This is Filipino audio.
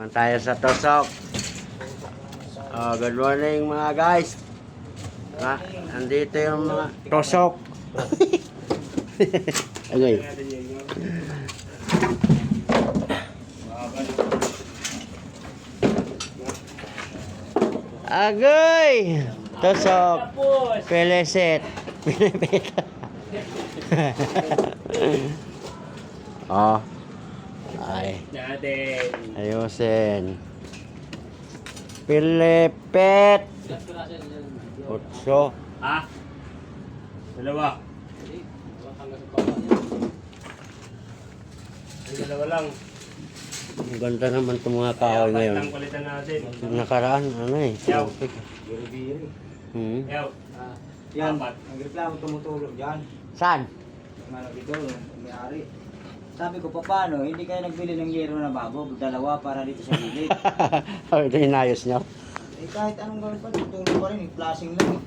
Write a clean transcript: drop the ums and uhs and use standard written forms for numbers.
Naman tayo sa tusok. Oh, good morning mga guys. Andito yung mga tusok. Okay. Agoy! Tusok. Peleset. Pinipit. Oh. Ay. Ayusin. Pilipit. Utso. Ha? Dalawa. Ay, dalawa lang. Ang ganda naman itong mga kahoy ngayon. Ang kulitan natin. Nakaraan, ano eh. Yaw. Biri-biri. Yaw. Yan, Apat. nagreklamo tumutulog dyan. Saan? Yung ano dito, yung may-ari. Sabi ko, paano? Hindi kayo nagbili ng yero na bago, dalawa para dito sa gilid. Ito inayos niyo. Eh kahit anong gawin pa, tutulog pa rin, flashing lang eh.